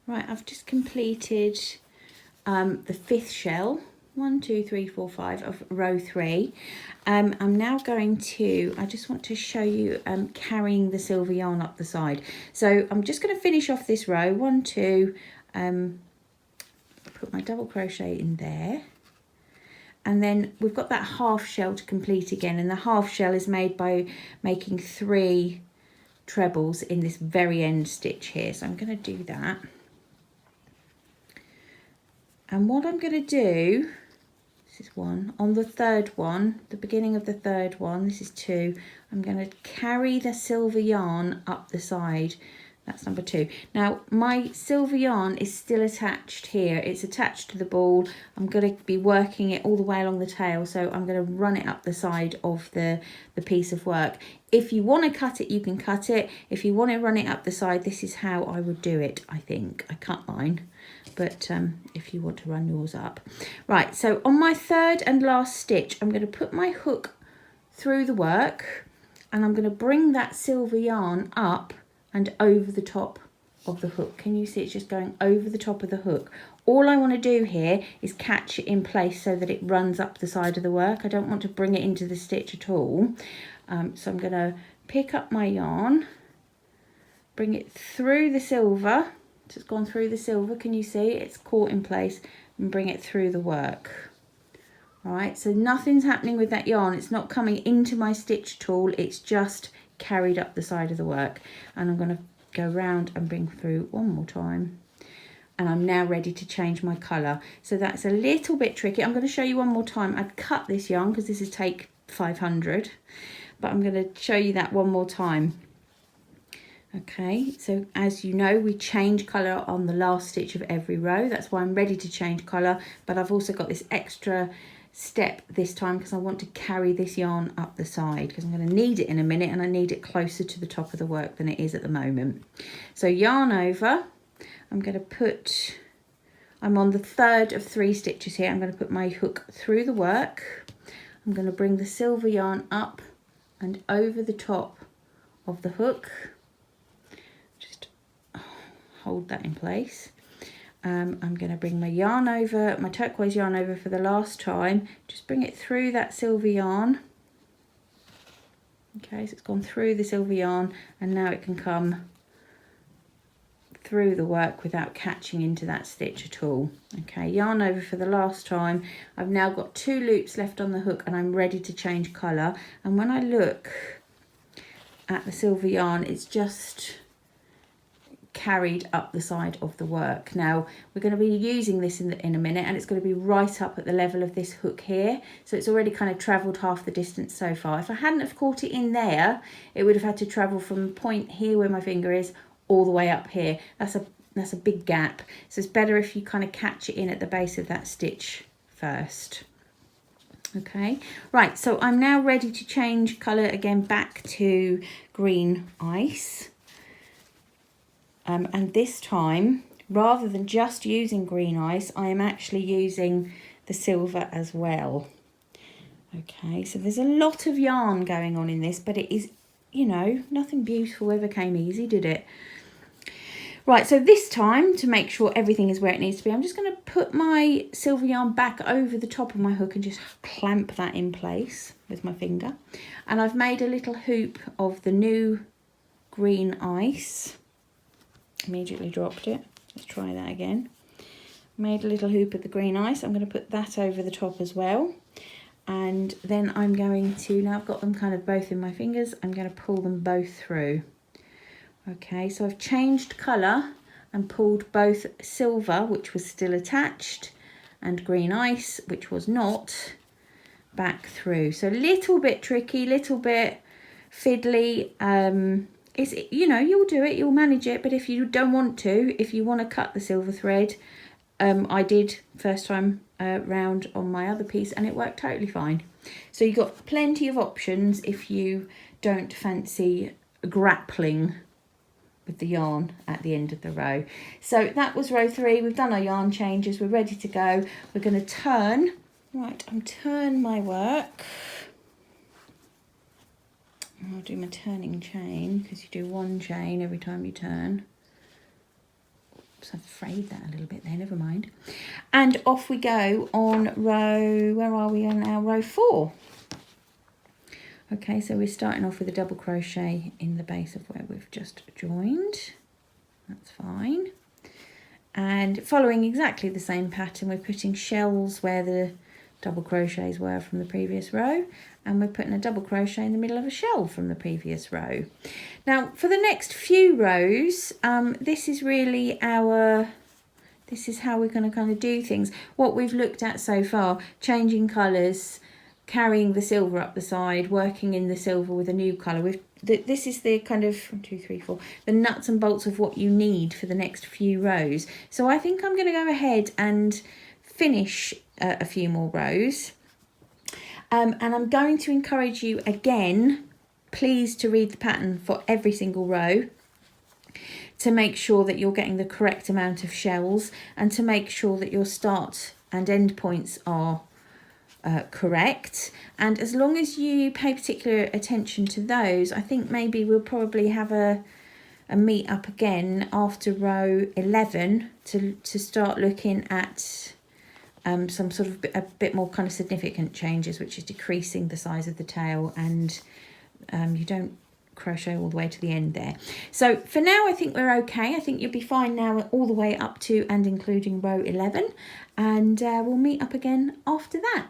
Right, I've just completed the 5th shell, 1, 2, 3, 4, 5 of row 3. I'm now going to, I just want to show you carrying the silver yarn up the side. So I'm just going to finish off this row, 1, 2, put my double crochet in there. And then we've got that half shell to complete again, and the half shell is made by making 3 trebles in this very end stitch here. So I'm going to do that. And what I'm going to do, this is 1, on the 3rd one, the beginning of the 3rd one, this is 2, I'm going to carry the silver yarn up the side. That's number 2. Now my silver yarn is still attached here. It's attached to the ball. I'm going to be working it all the way along the tail, so I'm going to run it up the side of the piece of work. If you want to cut it, you can cut it. If you want to run it up the side, this is how I would do it, I think. I cut mine, but if you want to run yours up. Right, so on my 3rd and last stitch, I'm going to put my hook through the work, and I'm going to bring that silver yarn up and over the top of the hook. Can you see it's just going over the top of the hook? All I want to do here is catch it in place so that it runs up the side of the work. I don't want to bring it into the stitch at all. So I'm going to pick up my yarn, bring it through the silver. So it's gone through the silver. Can you see? It's caught in place, and bring it through the work. All right, so nothing's happening with that yarn. It's not coming into my stitch at all. It's just carried up the side of the work. And I'm going to go round and bring through one more time. And I'm now ready to change my colour. So that's a little bit tricky. I'm going to show you one more time. I'd cut this yarn because this is take 500. But I'm going to show you that one more time. Okay, so as you know, we change colour on the last stitch of every row. That's why I'm ready to change colour. But I've also got this extra step this time because I want to carry this yarn up the side, because I'm going to need it in a minute, and I need it closer to the top of the work than it is at the moment. So yarn over, I'm going to put, I'm on the 3rd of 3 stitches here. I'm going to put my hook through the work. I'm going to bring the silver yarn up and over the top of the hook. Just hold that in place. I'm going to bring my yarn over, my turquoise yarn over for the last time. Just bring it through that silver yarn. Okay, so it's gone through the silver yarn, and now it can come through the work without catching into that stitch at all. Okay, yarn over for the last time. I've now got 2 loops left on the hook, and I'm ready to change colour. And when I look at the silver yarn, it's just carried up the side of the work. Now we're going to be using this in a minute, and it's going to be right up at the level of this hook here, so it's already kind of travelled half the distance so far. If I hadn't have caught it in there, it would have had to travel from the point here where my finger is all the way up here. That's a big gap, so it's better if you kind of catch it in at the base of that stitch first. Okay, right, so I'm now ready to change colour again back to green ice. And this time, rather than just using green ice, I am actually using the silver as well. Okay, so there's a lot of yarn going on in this, but it is, you know, nothing beautiful ever came easy, did it? Right, so this time, to make sure everything is where it needs to be, I'm just going to put my silver yarn back over the top of my hook and just clamp that in place with my finger. And I've made a little hoop of the new green ice. Immediately dropped it. Let's try that again. Made a little hoop of the green ice. I'm going to put that over the top as well. And then I'm going to, now I've got them kind of both in my fingers, I'm going to pull them both through. Okay, so I've changed colour and pulled both silver, which was still attached, and green ice, which was not, back through. So a little bit tricky, little bit fiddly. It's, you know, you'll do it, you'll manage it, but if you don't want to, if you want to cut the silver thread, I did first time round on my other piece, and it worked totally fine. So you've got plenty of options if you don't fancy grappling with the yarn at the end of the row. So that was row 3. We've done our yarn changes, we're ready to go. We're going to turn, right, I'm turn my work. I'll do my turning chain, because you do 1 chain every time you turn. Oops, I've frayed that a little bit there, never mind. And off we go on row, where are we on now? Row 4. Okay, so we're starting off with a double crochet in the base of where we've just joined. That's fine. And following exactly the same pattern, we're putting shells where the double crochets were from the previous row, and we're putting a double crochet in the middle of a shell from the previous row. Now for the next few rows, this is how we're going to kind of do things. What we've looked at so far, changing colours, carrying the silver up the side, working in the silver with a new colour. This is the kind of 1, 2, 3, 4, the nuts and bolts of what you need for the next few rows. So I think I'm going to go ahead and finish a few more rows. And I'm going to encourage you again, please, to read the pattern for every single row, to make sure that you're getting the correct amount of shells, and to make sure that your start and end points are correct. And as long as you pay particular attention to those, I think maybe we'll probably have a meet up again after row 11 to start looking at some sort of a bit more kind of significant changes, which is decreasing the size of the tail, and you don't crochet all the way to the end there. So for now I think we're okay. I think you'll be fine now all the way up to and including row 11, and we'll meet up again after that.